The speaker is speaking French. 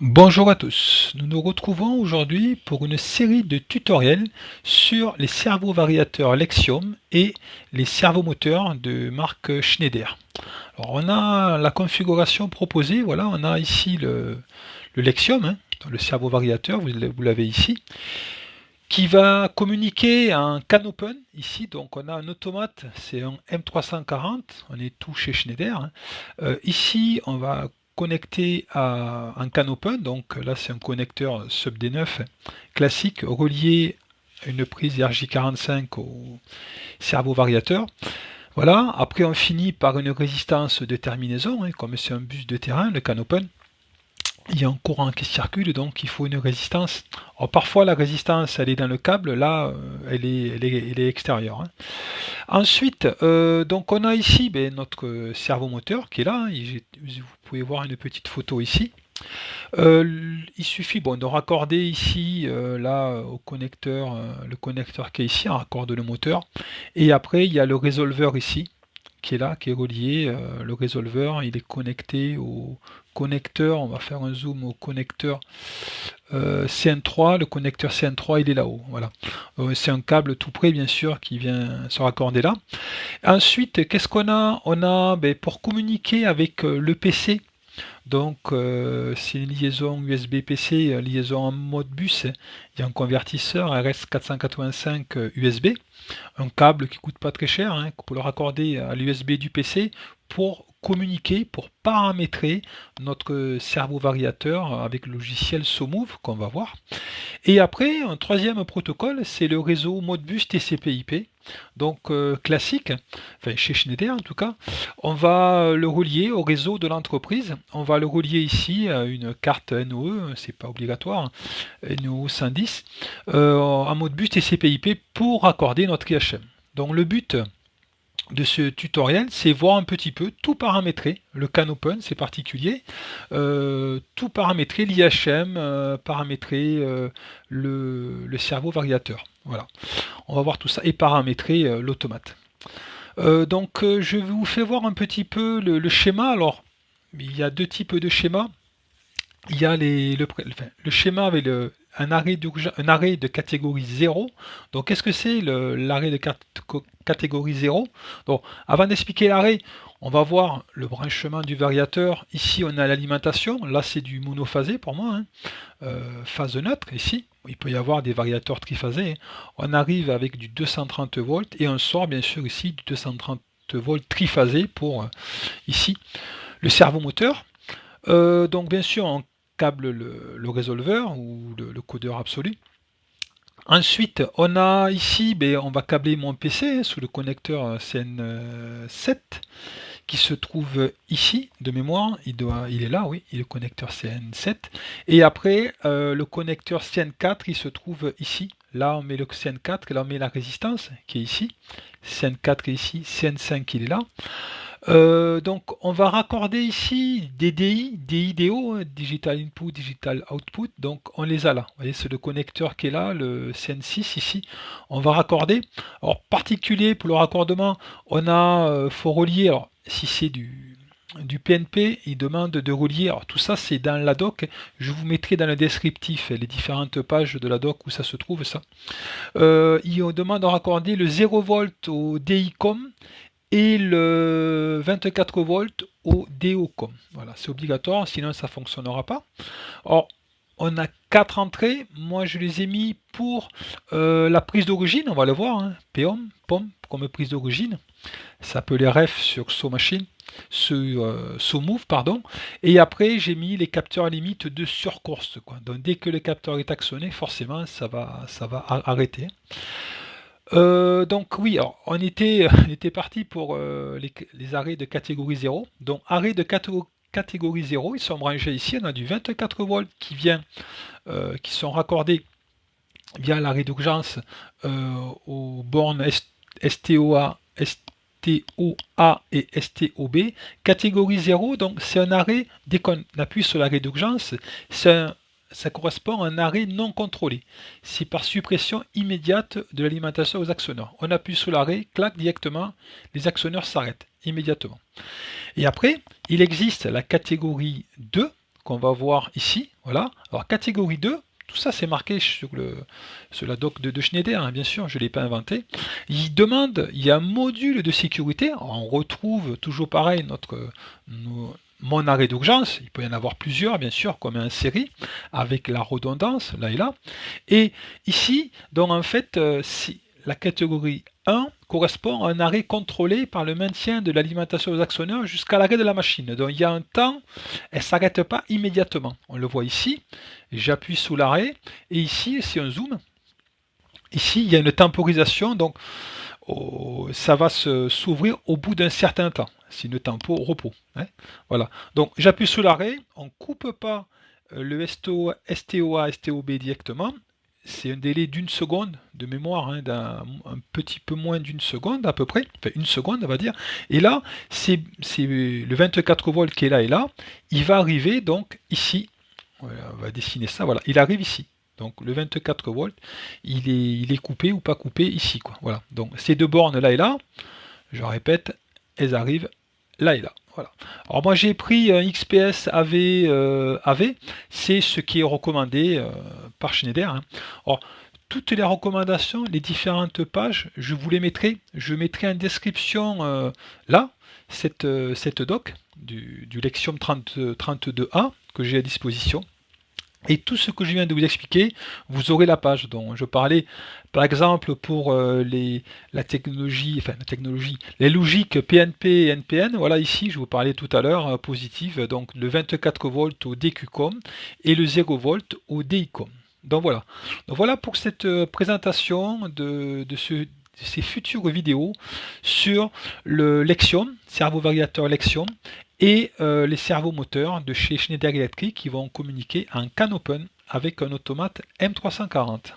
Bonjour à tous, nous nous retrouvons aujourd'hui pour une série de tutoriels sur les servos-variateurs Lexium et les servomoteurs de marque Schneider. Alors on a la configuration proposée, voilà, on a ici le Lexium, le servo-variateur, vous l'avez ici, qui va communiquer à un CAN-open ici, donc on a un automate, c'est un M340, on est tout chez Schneider. Ici on va connecter à un CAN-open, donc là c'est un connecteur sub-D9 classique relié à une prise RJ45 au servo variateur. Voilà, après on finit par une résistance de terminaison, comme c'est un bus de terrain, le CAN-open. Il y a un courant qui circule, donc il faut une résistance. Alors, parfois la résistance elle est dans le câble, là elle est extérieure. Ensuite, donc on a ici notre servomoteur qui est là. Vous pouvez voir une petite photo ici. Il suffit de raccorder ici là au connecteur, le connecteur qui est ici, on raccorde le moteur. Et après il y a le résolveur ici qui est là, qui est relié. Le résolveur, il est connecté au connecteur. On va faire un zoom au connecteur CN3. Le connecteur CN3, il est là-haut. Voilà. C'est un câble tout près, bien sûr, qui vient se raccorder là. Ensuite, qu'est-ce qu'on a? On a, pour communiquer avec le PC. Donc, c'est une liaison USB PC, liaison en mode bus. Il y a un convertisseur RS485 USB, un câble qui coûte pas très cher, pour le raccorder à l'USB du PC pour communiquer, pour paramétrer notre servo variateur avec le logiciel SoMove qu'on va voir. Et après, un troisième protocole, c'est le réseau Modbus TCP/IP. Donc classique, enfin chez Schneider en tout cas, on va le relier au réseau de l'entreprise. On va le relier ici à une carte NOE, c'est pas obligatoire, NO 110, en Modbus TCP/IP pour raccorder notre IHM. Donc le but de ce tutoriel, c'est voir un petit peu tout paramétrer, le CAN-open c'est particulier, tout paramétrer, l'IHM, paramétrer le servo variateur. Voilà, on va voir tout ça et paramétrer l'automate. Donc je vous fais voir un petit peu le schéma. Alors il y a deux types de schémas. Il y a le schéma avec un arrêt de catégorie 0. Donc qu'est-ce que c'est l'arrêt de catégorie 0? Donc avant d'expliquer l'arrêt, on va voir le branchement du variateur. Ici on a l'alimentation, là c'est du monophasé pour moi, phase neutre ici. Il peut y avoir des variateurs triphasés. On arrive avec du 230 volts et on sort bien sûr ici du 230 volts triphasé pour ici le servomoteur. Donc bien sûr on câble le résolveur ou le codeur absolu. Ensuite, on a ici, on va câbler mon PC sous le connecteur CN7 qui se trouve ici de mémoire. Il est là, oui, il est le connecteur CN7. Et après, le connecteur CN4, il se trouve ici. Là, on met le CN4 et là, on met la résistance qui est ici. CN4 est ici, CN5 il est là. Donc on va raccorder ici des DI, Digital Input, Digital Output, donc on les a là. Vous voyez, c'est le connecteur qui est là, le CN6 ici. On va raccorder. Alors particulier pour le raccordement, on a, faut relier, alors si c'est du PNP, il demande de relier, alors tout ça c'est dans la doc, je vous mettrai dans le descriptif les différentes pages de la doc où ça se trouve ça. Il demande de raccorder le 0 volt au DICOM et le 24 volts au DOCOM. Voilà, c'est obligatoire, sinon ça ne fonctionnera pas. Alors, on a 4 entrées. Moi, je les ai mis pour la prise d'origine. On va le voir. POM comme prise d'origine. Ça peut les ref sur SoMachine, sur SoMove, pardon. Et après, j'ai mis les capteurs limites de surcourse. Donc, dès que le capteur est actionné, forcément, ça va arrêter. Donc oui, alors, on était parti pour les arrêts de catégorie 0. Donc arrêt de catégorie 0, ils sont rangés ici. On a du 24 volts qui sont raccordés via l'arrêt d'urgence aux bornes STOA et STOB. Catégorie 0, donc c'est un arrêt, dès qu'on appuie sur l'arrêt d'urgence, ça correspond à un arrêt non contrôlé. C'est par suppression immédiate de l'alimentation aux actionneurs. On appuie sur l'arrêt, clac, directement, les actionneurs s'arrêtent immédiatement. Et après, il existe la catégorie 2. qu'on va voir ici. Voilà. Alors catégorie 2, tout ça c'est marqué sur la doc de Schneider, hein, bien sûr, je ne l'ai pas inventé. Il y a un module de sécurité. Alors, on retrouve toujours pareil mon arrêt d'urgence. Il peut y en avoir plusieurs, bien sûr, comme en série, avec la redondance, là et là. Et ici, donc en fait, si la catégorie 1 correspond à un arrêt contrôlé par le maintien de l'alimentation aux actionneurs jusqu'à l'arrêt de la machine. Donc il y a un temps, elle ne s'arrête pas immédiatement. On le voit ici, j'appuie sous l'arrêt, et ici, si on zoome, ici il y a une temporisation, donc ça va s'ouvrir au bout d'un certain temps. C'est une tempo repos. Hein. Voilà. Donc j'appuie sous l'arrêt, on ne coupe pas le STOA, STOB directement. C'est un délai d'une seconde de mémoire, hein, un petit peu moins d'une seconde à peu près, enfin une seconde on va dire. Et là, c'est le 24 volts qui est là et là, il va arriver donc ici. Voilà, on va dessiner ça, voilà, il arrive ici. Donc le 24 volts, il est coupé ou pas coupé ici, quoi. Voilà. Donc ces deux bornes là et là, je répète, elles arrivent là et là. Voilà. Alors moi j'ai pris un XPS AV, c'est ce qui est recommandé par Schneider. Hein. Alors, toutes les recommandations, les différentes pages, je vous les mettrai. Je mettrai en description là, cette doc du Lexium 32A que j'ai à disposition. Et tout ce que je viens de vous expliquer, vous aurez la page dont je parlais, par exemple pour la technologie, les logiques PNP et NPN, voilà ici, je vous parlais tout à l'heure, positive, donc le 24 volts au DQCOM et le 0 volts au DICOM. Donc voilà pour cette présentation de ces futures vidéos sur le Lexium, cerveau variateur Lexium, et les servomoteurs de chez Schneider Electric qui vont communiquer en CAN Open avec un automate M340.